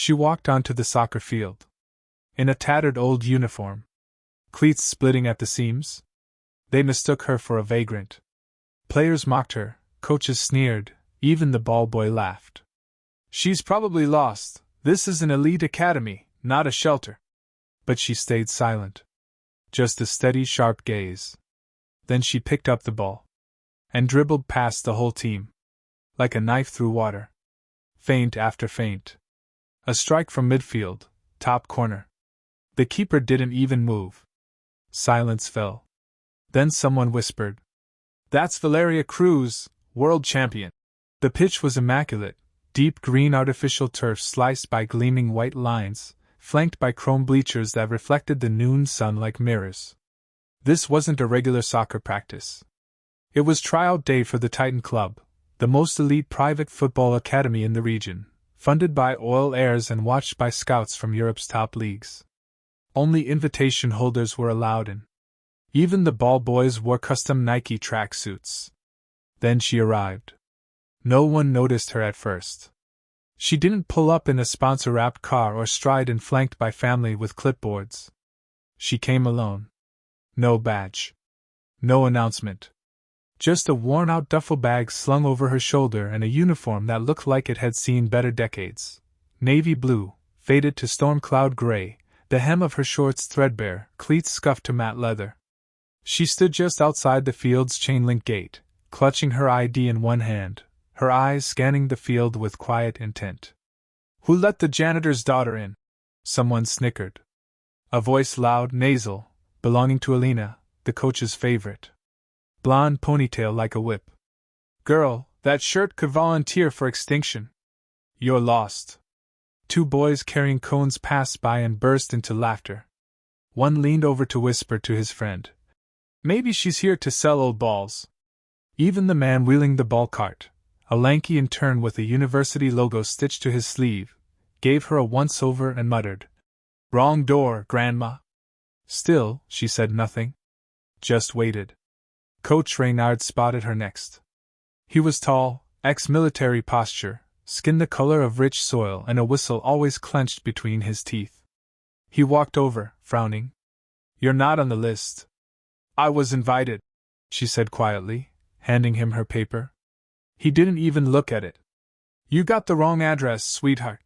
She walked onto the soccer field. In a tattered old uniform. Cleats splitting at the seams. They mistook her for a vagrant. Players mocked her, coaches sneered, even the ball boy laughed. She's probably lost. This is an elite academy, not a shelter. But she stayed silent. Just a steady, sharp gaze. Then she picked up the ball. And dribbled past the whole team. Like a knife through water. Feint after feint. A strike from midfield, top corner. The keeper didn't even move. Silence fell. Then someone whispered, "That's Valeria Cruz, world champion." The pitch was immaculate, deep green artificial turf sliced by gleaming white lines, flanked by chrome bleachers that reflected the noon sun like mirrors. This wasn't a regular soccer practice. It was tryout day for the Titan Club, the most elite private football academy in the region, funded by oil heirs and watched by scouts from Europe's top leagues. Only invitation holders were allowed in. Even the ball boys wore custom Nike tracksuits. Then she arrived. No one noticed her at first. She didn't pull up in a sponsor-wrapped car or stride in flanked by family with clipboards. She came alone. No badge. No announcement. Just a worn-out duffel bag slung over her shoulder and a uniform that looked like it had seen better decades. Navy blue, faded to storm cloud gray, the hem of her shorts threadbare, cleats scuffed to matte leather. She stood just outside the field's chain-link gate, clutching her ID in one hand, her eyes scanning the field with quiet intent. "Who let the janitor's daughter in?" Someone snickered. A voice loud, nasal, belonging to Alina, the coach's favorite. Blonde ponytail like a whip. "Girl, that shirt could volunteer for extinction. You're lost." Two boys carrying cones passed by and burst into laughter. One leaned over to whisper to his friend, "Maybe she's here to sell old balls." Even the man wheeling the ball cart, a lanky intern with a university logo stitched to his sleeve, gave her a once-over and muttered, "Wrong door, Grandma." Still, she said nothing. Just waited. Coach Reynard spotted her next. He was tall, ex-military posture, skin the color of rich soil and a whistle always clenched between his teeth. He walked over, frowning. "You're not on the list." "I was invited," she said quietly, handing him her paper. He didn't even look at it. "You got the wrong address, sweetheart.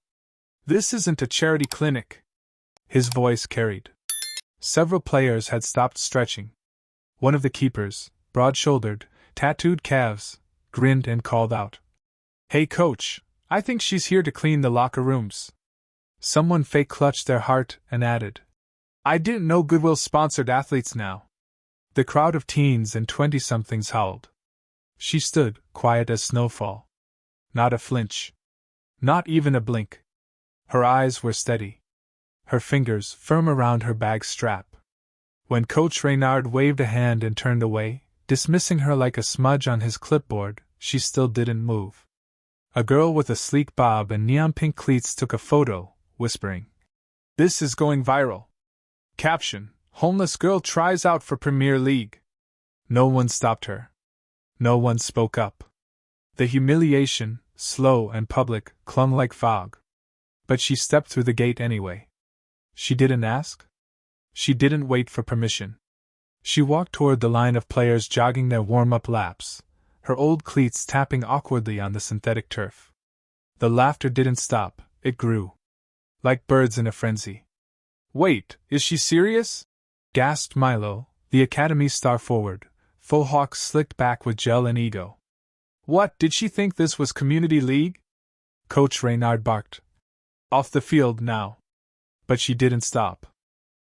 This isn't a charity clinic." His voice carried. Several players had stopped stretching. One of the keepers, broad-shouldered, tattooed calves, grinned and called out, "Hey coach, I think she's here to clean the locker rooms." Someone fake clutched their heart and added, "I didn't know Goodwill sponsored athletes now." The crowd of teens and 20-somethings howled. She stood, quiet as snowfall. Not a flinch. Not even a blink. Her eyes were steady. Her fingers firm around her bag strap. When Coach Reynard waved a hand and turned away, dismissing her like a smudge on his clipboard, she still didn't move. A girl with a sleek bob and neon-pink cleats took a photo, whispering, "This is going viral." Caption: "Homeless girl tries out for Premier League." No one stopped her. No one spoke up. The humiliation, slow and public, clung like fog. But she stepped through the gate anyway. She didn't ask. She didn't wait for permission. She walked toward the line of players jogging their warm-up laps, her old cleats tapping awkwardly on the synthetic turf. The laughter didn't stop, it grew. Like birds in a frenzy. "Wait, is she serious?" gasped Milo, the academy star forward, faux hawks slicked back with gel and ego. "What, did she think this was community league?" Coach Reynard barked. "Off the field now." But she didn't stop.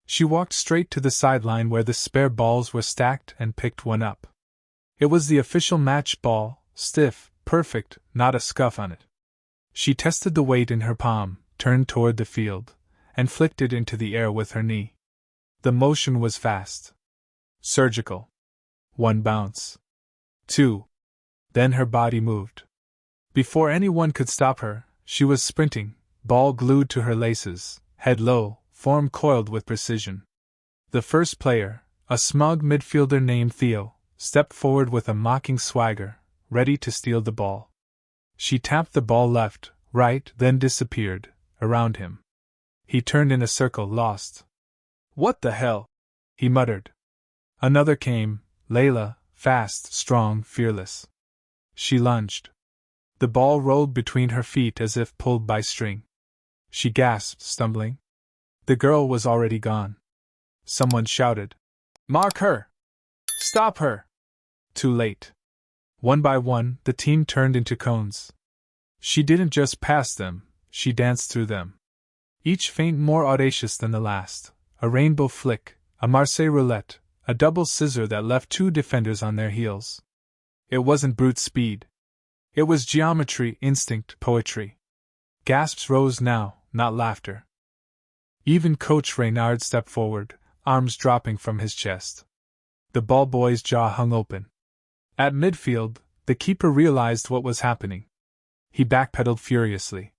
She walked straight to the sideline where the spare balls were stacked and picked one up. It was the official match ball, stiff, perfect, not a scuff on it. She tested the weight in her palm, turned toward the field, and flicked it into the air with her knee. The motion was fast. Surgical. 1 bounce. 2. Then her body moved. Before anyone could stop her, she was sprinting, ball glued to her laces, head low, form coiled with precision. The first player, a smug midfielder named Theo, stepped forward with a mocking swagger, ready to steal the ball. She tapped the ball left, right, then disappeared, around him. He turned in a circle, lost. "What the hell?" he muttered. Another came, Layla, fast, strong, fearless. She lunged. The ball rolled between her feet as if pulled by string. She gasped, stumbling. The girl was already gone. Someone shouted, "Mark her! Stop her!" Too late. One by one, the team turned into cones. She didn't just pass them, she danced through them. Each feint more audacious than the last. A rainbow flick, a Marseille roulette, a double scissor that left two defenders on their heels. It wasn't brute speed. It was geometry, instinct, poetry. Gasps rose now, not laughter. Even Coach Reynard stepped forward, arms dropping from his chest. The ball boy's jaw hung open. At midfield, the keeper realized what was happening. He backpedaled furiously.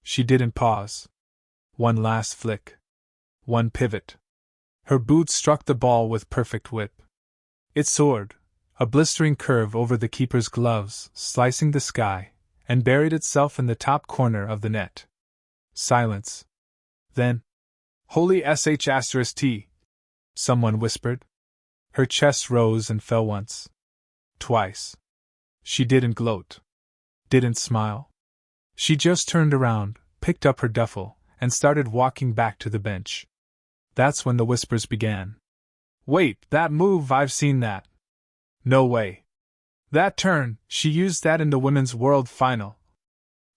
She didn't pause. One last flick. One pivot. Her boot struck the ball with perfect whip. It soared, a blistering curve over the keeper's gloves, slicing the sky, and buried itself in the top corner of the net. Silence. Then, "Holy sh*t," someone whispered. Her chest rose and fell once. Twice. She didn't gloat. Didn't smile. She just turned around, picked up her duffel, and started walking back to the bench. That's when the whispers began. "Wait, that move, I've seen that." "No way." "That turn, she used that in the Women's World Final."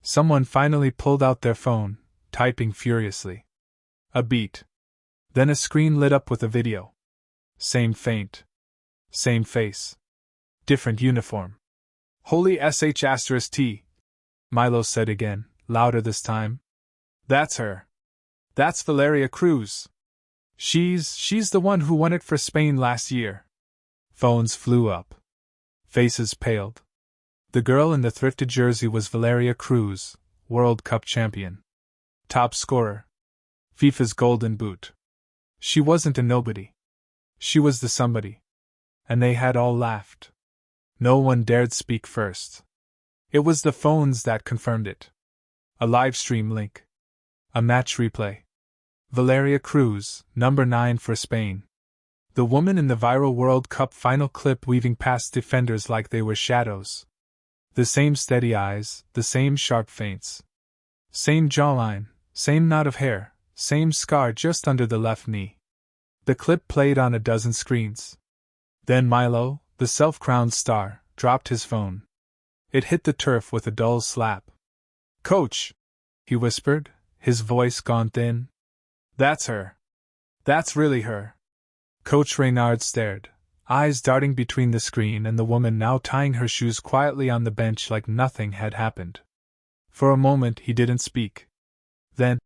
Someone finally pulled out their phone, typing furiously. A beat. Then a screen lit up with a video. Same feint. Same face. Different uniform. "Holy sh*t," Milo said again, louder this time. "That's her. That's Valeria Cruz. She's the one who won it for Spain last year." Phones flew up. Faces paled. The girl in the thrifted jersey was Valeria Cruz, World Cup champion. Top scorer. FIFA's golden boot. She wasn't a nobody. She was the somebody. And they had all laughed. No one dared speak first. It was the phones that confirmed it. A live stream link. A match replay. Valeria Cruz, number 9 for Spain. The woman in the viral World Cup final clip weaving past defenders like they were shadows. The same steady eyes, the same sharp feints. Same jawline, same knot of hair, same scar just under the left knee. The clip played on a dozen screens. Then Milo, the self-crowned star, dropped his phone. It hit the turf with a dull slap. "Coach," he whispered, his voice gone thin. "That's her. That's really her." Coach Reynard stared, eyes darting between the screen and the woman now tying her shoes quietly on the bench like nothing had happened. For a moment he didn't speak. Then,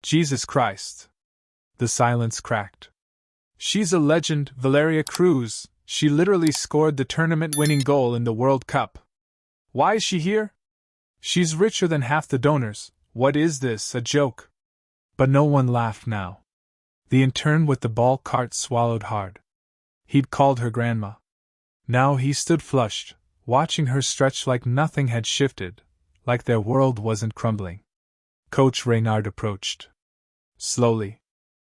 "Jesus Christ." The silence cracked. "She's a legend, Valeria Cruz. She literally scored the tournament-winning goal in the World Cup. Why is she here? She's richer than half the donors. What is this, a joke?" But no one laughed now. The intern with the ball cart swallowed hard. He'd called her grandma. Now he stood flushed, watching her stretch like nothing had shifted, like their world wasn't crumbling. Coach Reynard approached. Slowly.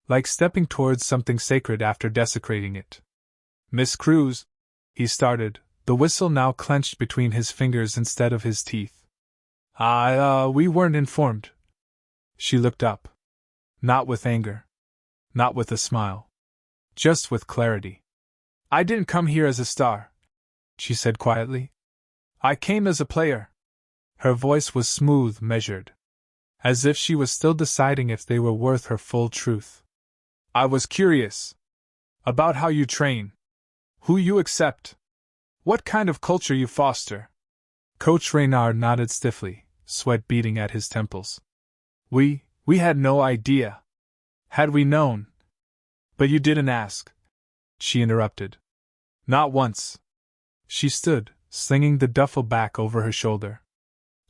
Like stepping towards something sacred after desecrating it. "Miss Cruz," he started, the whistle now clenched between his fingers instead of his teeth. We weren't informed." She looked up. Not with anger. Not with a smile. Just with clarity. "I didn't come here as a star," she said quietly. "I came as a player." Her voice was smooth, measured. As if she was still deciding if they were worth her full truth. "I was curious. About how you train. Who you accept. What kind of culture you foster." Coach Reynard nodded stiffly, sweat beading at his temples. We had no idea. Had we known. But you didn't ask," she interrupted. "Not once." She stood, slinging the duffel back over her shoulder.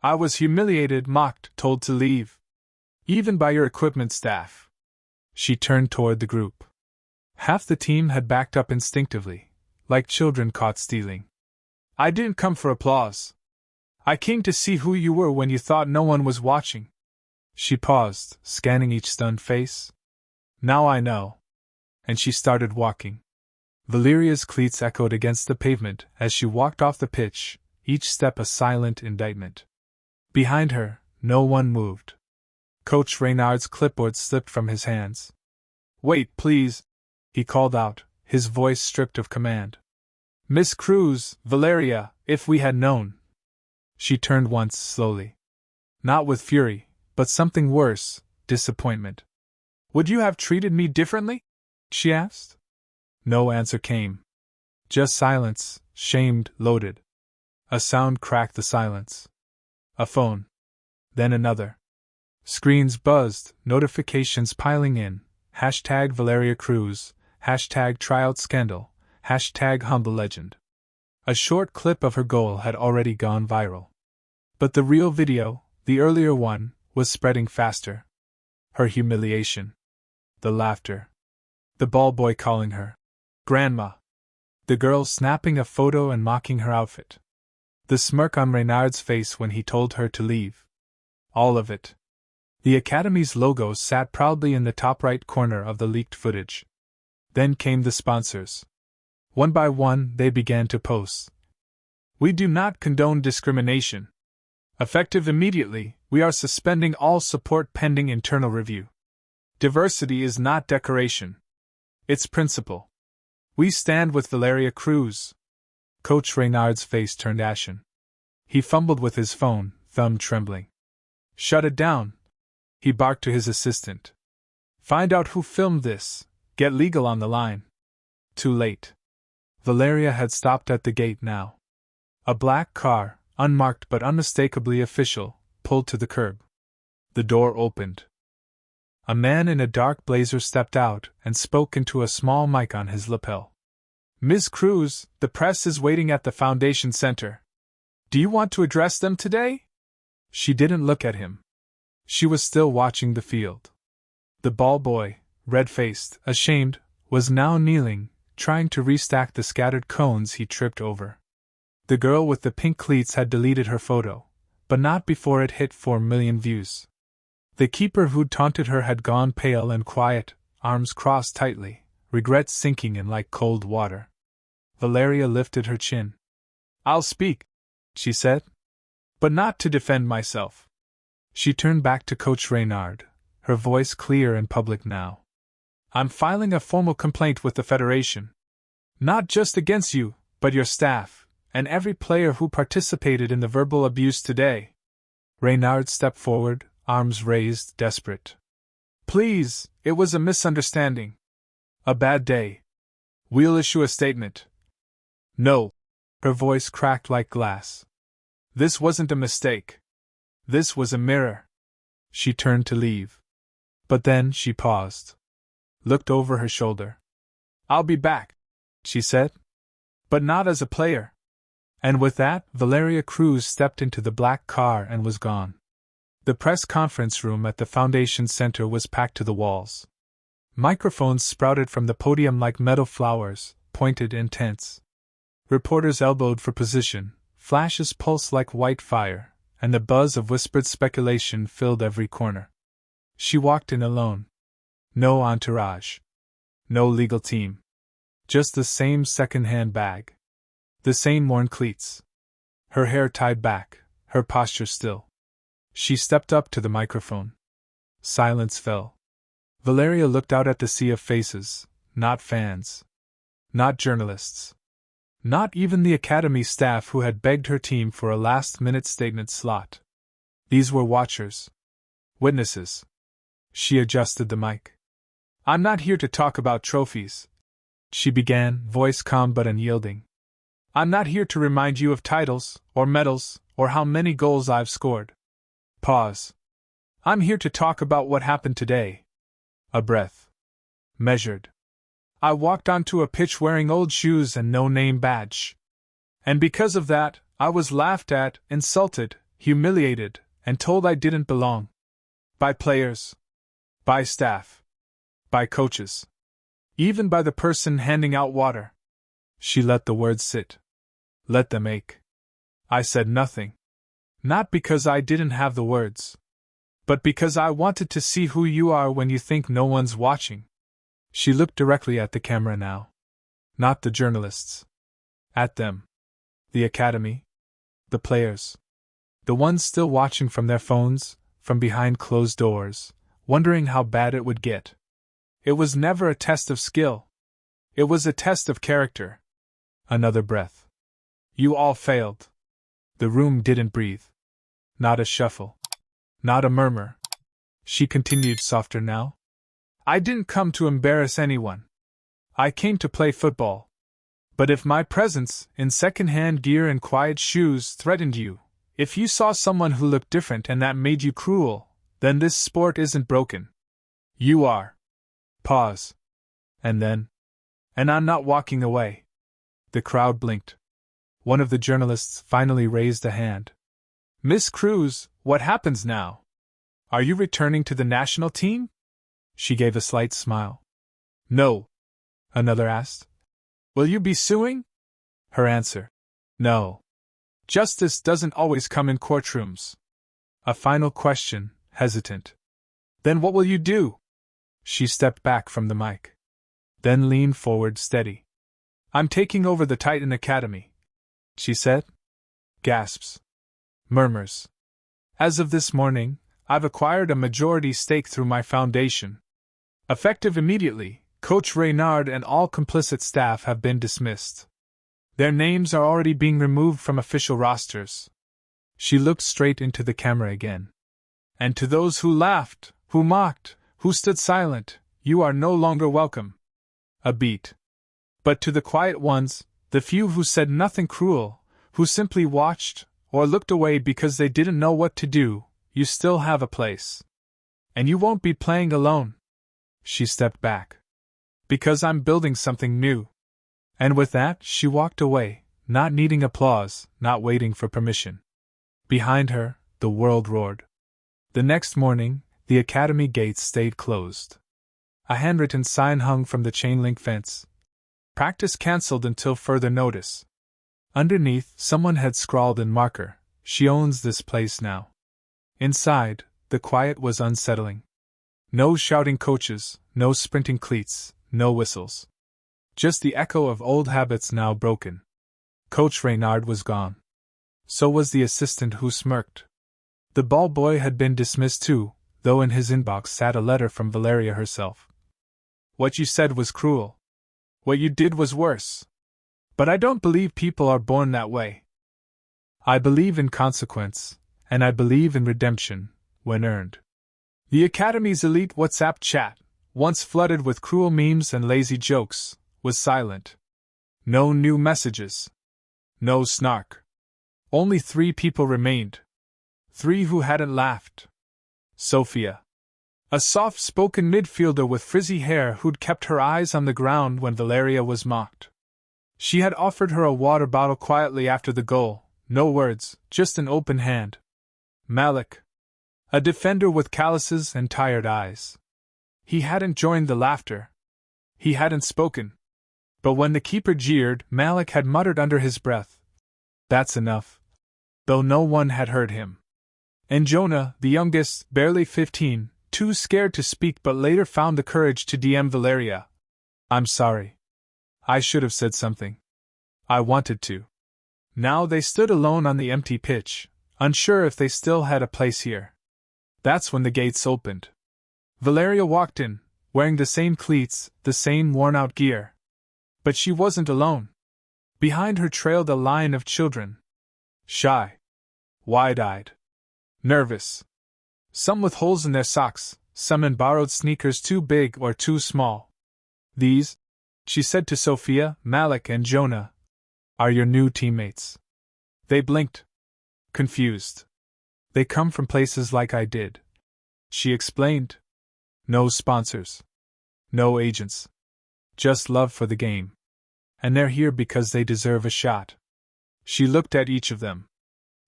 "I was humiliated, mocked, told to leave. Even by your equipment staff." She turned toward the group. Half the team had backed up instinctively, like children caught stealing. "I didn't come for applause. I came to see who you were when you thought no one was watching." She paused, scanning each stunned face. Now I know. And she started walking. Valeria's cleats echoed against the pavement as she walked off the pitch, each step a silent indictment. Behind her, no one moved. Coach Reynard's clipboard slipped from his hands. "Wait, please," he called out, his voice stripped of command. "Miss Cruz, Valeria, if we had known." She turned once, slowly. Not with fury, but something worse, disappointment. "Would you have treated me differently?" she asked. No answer came. Just silence, shamed, loaded. A sound cracked the silence. A phone. Then another. Screens buzzed, notifications piling in. Hashtag Valeria Cruz, hashtag Tryouts scandal, hashtag humble legend. A short clip of her goal had already gone viral. But the real video, the earlier one, was spreading faster. Her humiliation. The laughter. The ball boy calling her Grandma. The girl snapping a photo and mocking her outfit. The smirk on Reynard's face when he told her to leave. All of it. The Academy's logo sat proudly in the top right corner of the leaked footage. Then came the sponsors. One by one, they began to post. "We do not condone discrimination. Effective immediately, we are suspending all support pending internal review. Diversity is not decoration. It's principle. We stand with Valeria Cruz." Coach Reynard's face turned ashen. He fumbled with his phone, thumb trembling. "Shut it down," he barked to his assistant. "Find out who filmed this. Get legal on the line." Too late. Valeria had stopped at the gate now. A black car, unmarked but unmistakably official, pulled to the curb. The door opened. A man in a dark blazer stepped out and spoke into a small mic on his lapel. "Ms. Cruz, the press is waiting at the Foundation Center. Do you want to address them today?" She didn't look at him. She was still watching the field. The ball boy, red-faced, ashamed, was now kneeling, trying to restack the scattered cones he tripped over. The girl with the pink cleats had deleted her photo, but not before it hit 4 million views. The keeper who'd taunted her had gone pale and quiet, arms crossed tightly, regret sinking in like cold water. Valeria lifted her chin. "I'll speak," she said. "But not to defend myself." She turned back to Coach Reynard, her voice clear and public now. "I'm filing a formal complaint with the Federation. Not just against you, but your staff, and every player who participated in the verbal abuse today." Reynard stepped forward, arms raised, desperate. "Please, it was a misunderstanding. A bad day. We'll issue a statement." "No." Her voice cracked like glass. "This wasn't a mistake. This was a mirror." She turned to leave. But then she paused. Looked over her shoulder. "I'll be back," she said. "But not as a player." And with that, Valeria Cruz stepped into the black car and was gone. The press conference room at the Foundation Center was packed to the walls. Microphones sprouted from the podium like metal flowers, pointed and tense. Reporters elbowed for position, flashes pulsed like white fire, and the buzz of whispered speculation filled every corner. She walked in alone. No entourage. No legal team. Just the same second-hand bag. The same worn cleats. Her hair tied back, her posture still. She stepped up to the microphone. Silence fell. Valeria looked out at the sea of faces, not fans. Not journalists. Not even the Academy staff who had begged her team for a last-minute statement slot. These were watchers. Witnesses. She adjusted the mic. "I'm not here to talk about trophies," she began, voice calm but unyielding. "I'm not here to remind you of titles, or medals, or how many goals I've scored." Pause. "I'm here to talk about what happened today." A breath. Measured. "I walked onto a pitch wearing old shoes and no name badge. And because of that, I was laughed at, insulted, humiliated, and told I didn't belong. By players. By staff. By coaches. Even by the person handing out water." She let the words sit. Let them ache. I said nothing. Not because I didn't have the words. But because I wanted to see who you are when you think no one's watching. She looked directly at the camera now. Not the journalists. At them. The academy. The players. The ones still watching from their phones, from behind closed doors, wondering how bad it would get. It was never a test of skill. It was a test of character. Another breath. You all failed. The room didn't breathe. Not a shuffle. Not a murmur. She continued softer now. I didn't come to embarrass anyone. I came to play football. But if my presence, in second-hand gear and quiet shoes, threatened you, if you saw someone who looked different and that made you cruel, then this sport isn't broken. You are. Pause. And then. And I'm not walking away. The crowd blinked. One of the journalists finally raised a hand. Miss Cruz, what happens now? Are you returning to the national team? She gave a slight smile. No. Another asked. Will you be suing? Her answer. No. Justice doesn't always come in courtrooms. A final question, hesitant. Then what will you do? She stepped back from the mic. Then leaned forward steady. I'm taking over the Titan Academy, she said. Gasps. Murmurs. As of this morning, I've acquired a majority stake through my foundation. Effective immediately, Coach Reynard and all complicit staff have been dismissed. Their names are already being removed from official rosters. She looked straight into the camera again. And to those who laughed, who mocked, who stood silent, you are no longer welcome. A beat. But to the quiet ones, the few who said nothing cruel, who simply watched, or looked away because they didn't know what to do, you still have a place. And you won't be playing alone. She stepped back. Because I'm building something new. And with that, she walked away, not needing applause, not waiting for permission. Behind her, the world roared. The next morning, the academy gates stayed closed. A handwritten sign hung from the chain-link fence. Practice cancelled until further notice. Underneath, someone had scrawled in marker, she owns this place now. Inside, the quiet was unsettling. No shouting coaches, no sprinting cleats, no whistles. Just the echo of old habits now broken. Coach Reynard was gone. So was the assistant who smirked. The ball boy had been dismissed too, though in his inbox sat a letter from Valeria herself. What you said was cruel. What you did was worse. But I don't believe people are born that way. I believe in consequence, and I believe in redemption, when earned. The Academy's elite WhatsApp chat, once flooded with cruel memes and lazy jokes, was silent. No new messages. No snark. Only 3 people remained. 3 who hadn't laughed. Sophia. A soft-spoken midfielder with frizzy hair who'd kept her eyes on the ground when Valeria was mocked. She had offered her a water bottle quietly after the goal, no words, just an open hand. Malik. A defender with calluses and tired eyes. He hadn't joined the laughter. He hadn't spoken. But when the keeper jeered, Malik had muttered under his breath, "That's enough," though no one had heard him. And Jonah, the youngest, barely 15, too scared to speak but later found the courage to DM Valeria. "I'm sorry. I should have said something. I wanted to." Now they stood alone on the empty pitch, unsure if they still had a place here. That's when the gates opened. Valeria walked in, wearing the same cleats, the same worn-out gear. But she wasn't alone. Behind her trailed a line of children. Shy. Wide-eyed. Nervous. Some with holes in their socks, some in borrowed sneakers too big or too small. "These," she said to Sophia, Malik and Jonah, "are your new teammates." They blinked. Confused. "They come from places like I did," she explained. "No sponsors. No agents. Just love for the game. And they're here because they deserve a shot." She looked at each of them.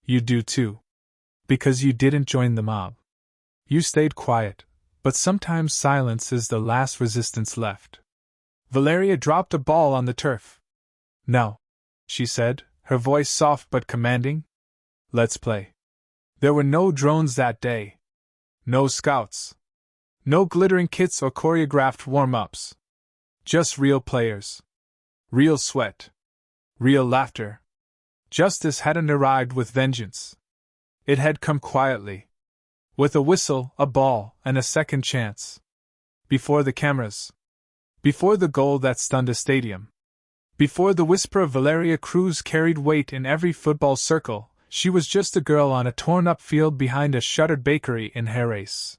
"You do too. Because you didn't join the mob. You stayed quiet, but sometimes silence is the last resistance left." Valeria dropped a ball on the turf. "Now," she said, her voice soft but commanding, "let's play." There were no drones that day. No scouts. No glittering kits or choreographed warm-ups. Just real players. Real sweat. Real laughter. Justice hadn't arrived with vengeance. It had come quietly. With a whistle, a ball, and a second chance. Before the cameras. Before the goal that stunned a stadium. Before the whisper of Valeria Cruz carried weight in every football circle, she was just a girl on a torn-up field behind a shuttered bakery in Jerez.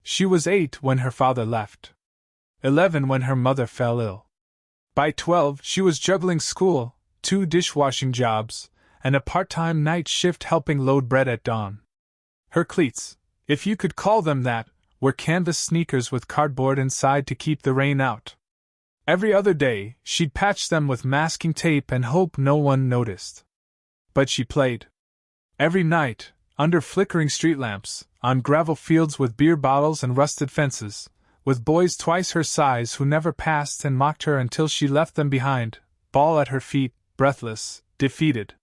She was 8 when her father left. 11 when her mother fell ill. By 12, she was juggling school, 2 dishwashing jobs, and a part-time night shift helping load bread at dawn. Her cleats, if you could call them that, were canvas sneakers with cardboard inside to keep the rain out. Every other day, she'd patch them with masking tape and hope no one noticed. But she played. Every night, under flickering street lamps, on gravel fields with beer bottles and rusted fences, with boys twice her size who never passed and mocked her until she left them behind, ball at her feet, breathless, defeated.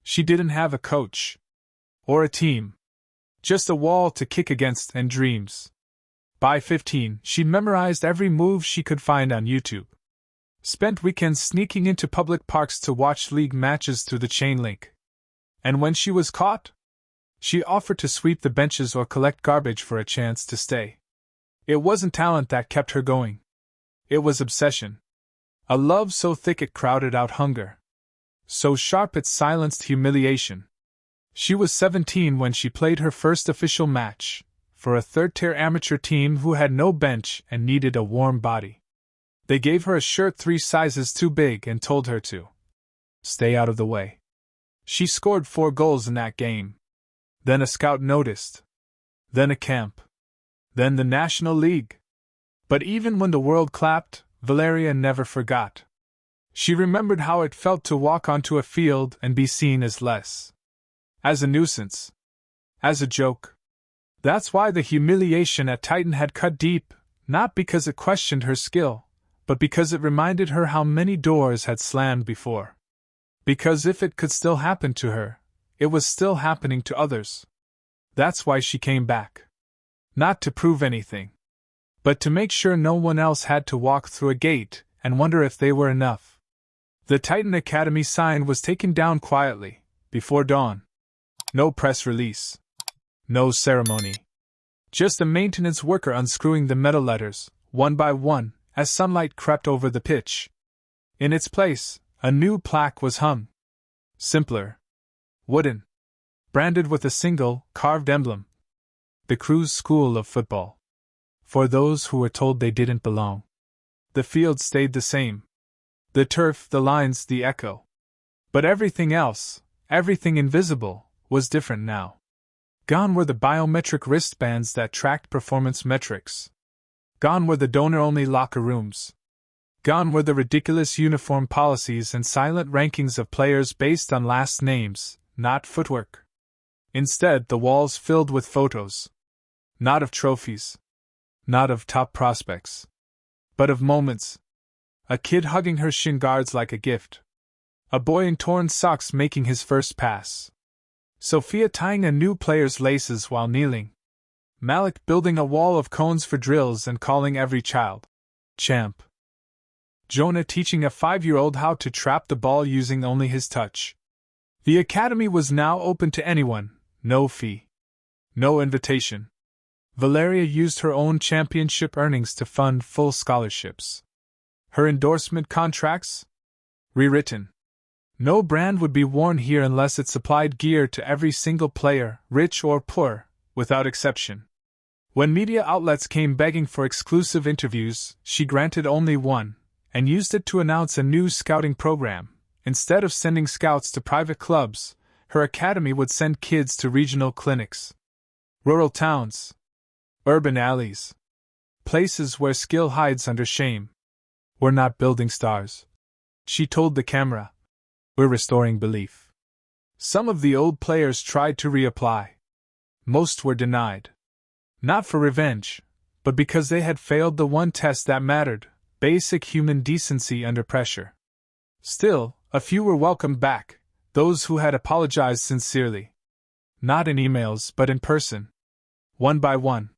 She didn't have a coach. Or a team. Just a wall to kick against and dreams. By 15, she'd memorized every move she could find on YouTube. Spent weekends sneaking into public parks to watch league matches through the chain link. And when she was caught, she offered to sweep the benches or collect garbage for a chance to stay. It wasn't talent that kept her going. It was obsession. A love so thick it crowded out hunger. So sharp it silenced humiliation. She was 17 when she played her first official match, for a third-tier amateur team who had no bench and needed a warm body. They gave her a shirt 3 sizes too big and told her to stay out of the way. She scored 4 goals in that game. Then a scout noticed. Then a camp. Then the National League. But even when the world clapped, Valeria never forgot. She remembered how it felt to walk onto a field and be seen as less. As a nuisance. As a joke. That's why the humiliation at Titan had cut deep, not because it questioned her skill, but because it reminded her how many doors had slammed before. Because if it could still happen to her, it was still happening to others. That's why she came back. Not to prove anything, but to make sure no one else had to walk through a gate and wonder if they were enough. The Titan Academy sign was taken down quietly, before dawn. No press release. No ceremony. Just a maintenance worker unscrewing the metal letters, one by one, as sunlight crept over the pitch. In its place, a new plaque was hung. Simpler. Wooden. Branded with a single, carved emblem. The Cruz School of Football. For those who were told they didn't belong. The field stayed the same. The turf, the lines, the echo. But everything else, everything invisible, was different now. Gone were the biometric wristbands that tracked performance metrics. Gone were the donor-only locker rooms. Gone were the ridiculous uniform policies and silent rankings of players based on last names, not footwork. Instead, the walls filled with photos. Not of trophies. Not of top prospects. But of moments. A kid hugging her shin guards like a gift. A boy in torn socks making his first pass. Sophia tying a new player's laces while kneeling. Malik building a wall of cones for drills and calling every child champ. Jonah teaching a 5-year-old how to trap the ball using only his touch. The academy was now open to anyone, no fee. No invitation. Valeria used her own championship earnings to fund full scholarships. Her endorsement contracts? Rewritten. No brand would be worn here unless it supplied gear to every single player, rich or poor, without exception. When media outlets came begging for exclusive interviews, she granted only one, and used it to announce a new scouting program. Instead of sending scouts to private clubs, her academy would send kids to regional clinics. Rural towns. Urban alleys. Places where skill hides under shame. We're not building stars. She told the camera. We're restoring belief. Some of the old players tried to reapply. Most were denied. Not for revenge, but because they had failed the one test that mattered, basic human decency under pressure. Still, a few were welcomed back, those who had apologized sincerely. Not in emails but in person. one by one.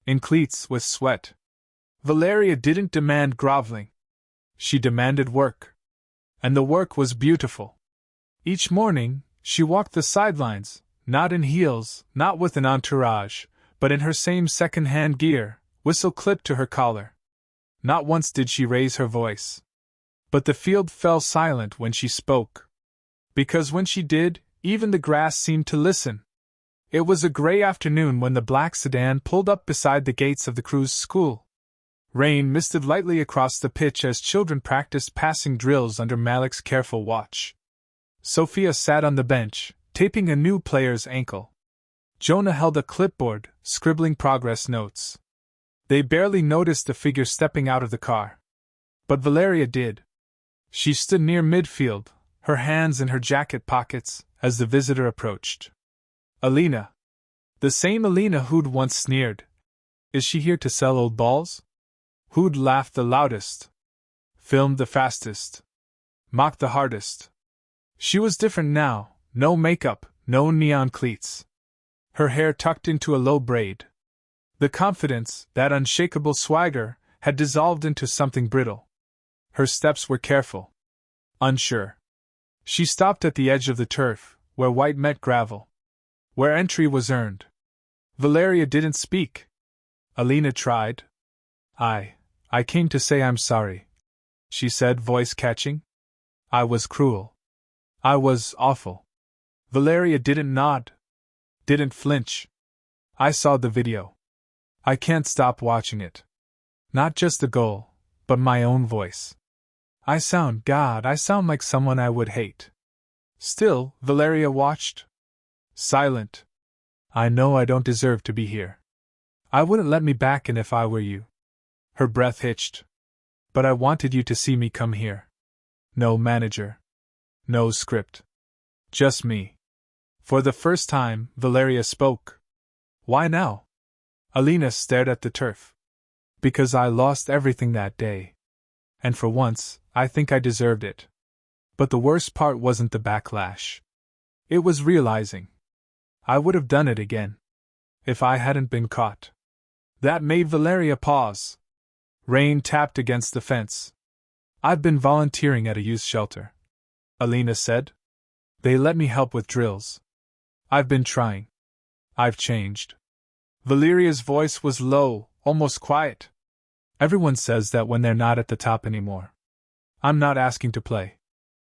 In cleats with sweat. Valeria didn't demand groveling. She demanded work. And the work was beautiful. Each morning, she walked the sidelines, not in heels, not with an entourage, but in her same second-hand gear, whistle clipped to her collar. Not once did she raise her voice. But the field fell silent when she spoke. Because when she did, even the grass seemed to listen. It was a gray afternoon when the black sedan pulled up beside the gates of the Cruz school. Rain misted lightly across the pitch as children practiced passing drills under Malik's careful watch. Sophia sat on the bench, taping a new player's ankle. Jonah held a clipboard, scribbling progress notes. They barely noticed the figure stepping out of the car. But Valeria did. She stood near midfield, her hands in her jacket pockets, as the visitor approached. Alina. The same Alina who'd once sneered. Is she here to sell old balls? Who'd laughed the loudest, filmed the fastest, mocked the hardest. She was different now, no makeup, no neon cleats. Her hair tucked into a low braid. The confidence, that unshakable swagger, had dissolved into something brittle. Her steps were careful. Unsure. She stopped at the edge of the turf, where white met gravel. Where entry was earned. Valeria didn't speak. Alina tried. I came to say I'm sorry, she said, voice catching. I was cruel. I was awful. Valeria didn't nod. Didn't flinch. I saw the video. I can't stop watching it. Not just the goal, but my own voice. I sound like someone I would hate. Still, Valeria watched. Silent. I know I don't deserve to be here. I wouldn't let me back in if I were you. Her breath hitched. But I wanted you to see me come here. No manager. No script. Just me. For the first time, Valeria spoke. Why now? Alina stared at the turf. Because I lost everything that day. And for once, I think I deserved it. But the worst part wasn't the backlash. It was realizing. I would have done it again. If I hadn't been caught. That made Valeria pause. Rain tapped against the fence. I've been volunteering at a youth shelter, Alina said. They let me help with drills. I've been trying. I've changed. Valeria's voice was low, almost quiet. Everyone says that when they're not at the top anymore. I'm not asking to play.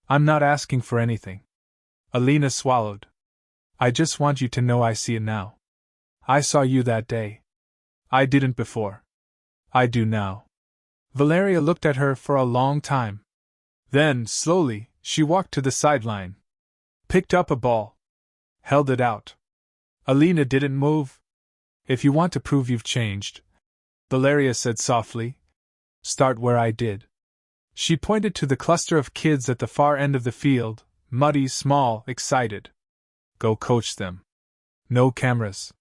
I'm not asking for anything. Alina swallowed. I just want you to know I see it now. I saw you that day. I didn't before. I do now. Valeria looked at her for a long time. Then, slowly, she walked to the sideline. Picked up a ball. Held it out. Alina didn't move. If you want to prove you've changed, Valeria said softly, start where I did. She pointed to the cluster of kids at the far end of the field, muddy, small, excited. Go coach them. No cameras.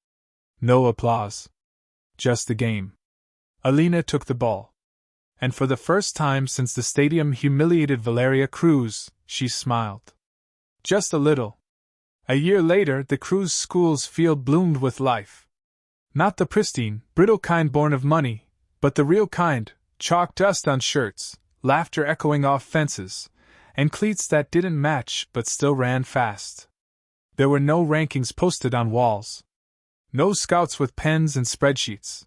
No applause. Just the game. Alina took the ball. And for the first time since the stadium humiliated Valeria Cruz, she smiled. Just a little. A year later, the Cruz school's field bloomed with life. Not the pristine, brittle kind born of money, but the real kind, chalk dust on shirts, laughter echoing off fences, and cleats that didn't match but still ran fast. There were no rankings posted on walls. No scouts with pens and spreadsheets.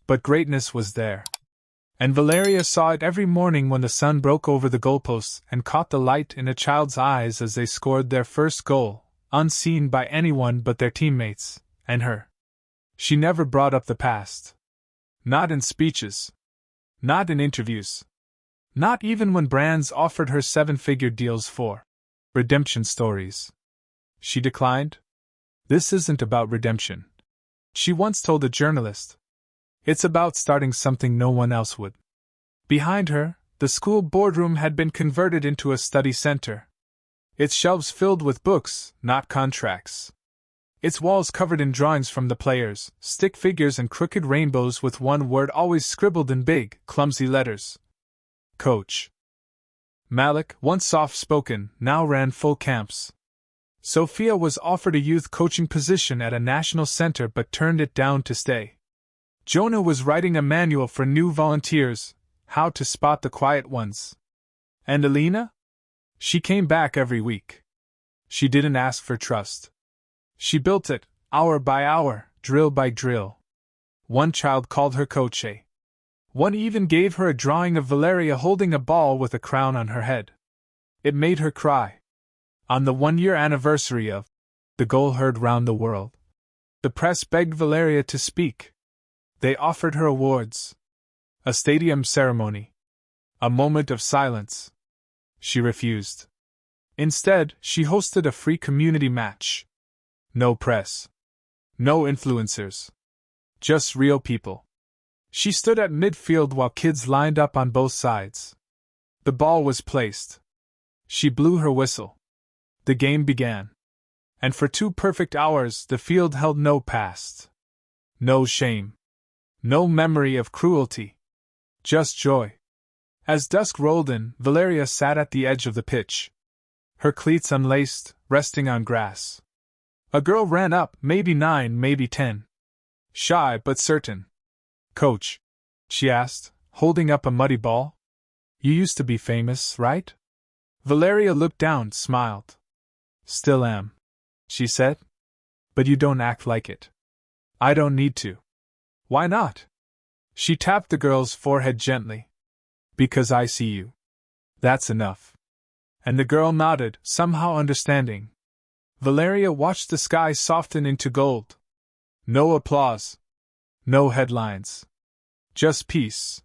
But greatness was there. And Valeria saw it every morning when the sun broke over the goalposts and caught the light in a child's eyes as they scored their first goal, unseen by anyone but their teammates, and her. She never brought up the past. Not in speeches. Not in interviews. Not even when brands offered her seven-figure deals for redemption stories. She declined. This isn't about redemption. She once told a journalist. It's about starting something no one else would. Behind her, the school boardroom had been converted into a study center. Its shelves filled with books, not contracts. Its walls covered in drawings from the players, stick figures and crooked rainbows with one word always scribbled in big, clumsy letters. Coach. Malik, once soft-spoken, now ran full camps. Sophia was offered a youth coaching position at a national center but turned it down to stay. Jonah was writing a manual for new volunteers, how to spot the quiet ones. And Alina? She came back every week. She didn't ask for trust. She built it, hour by hour, drill by drill. One child called her Coach A. One even gave her a drawing of Valeria holding a ball with a crown on her head. It made her cry. On the 1-year anniversary of the goal heard round the world, the press begged Valeria to speak. They offered her awards, a stadium ceremony, a moment of silence. She refused. Instead, she hosted a free community match. No press. No influencers. Just real people. She stood at midfield while kids lined up on both sides. The ball was placed. She blew her whistle. The game began. And for 2 perfect hours the field held no past. No shame. No memory of cruelty. Just joy. As dusk rolled in, Valeria sat at the edge of the pitch. Her cleats unlaced, resting on grass. A girl ran up, maybe 9, maybe 10. Shy but certain. "Coach," she asked, holding up a muddy ball. "You used to be famous, right?" Valeria looked down, smiled. "Still am," she said. "But you don't act like it." "I don't need to." "Why not?" She tapped the girl's forehead gently. "Because I see you. That's enough." And the girl nodded, somehow understanding. Valeria watched the sky soften into gold. No applause. No headlines. Just peace.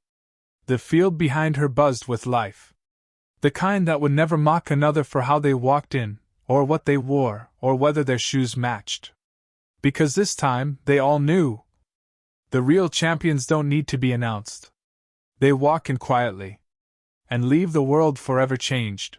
The field behind her buzzed with life. The kind that would never mock another for how they walked in, or what they wore, or whether their shoes matched. Because this time, they all knew. The real champions don't need to be announced. They walk in quietly. And leave the world forever changed.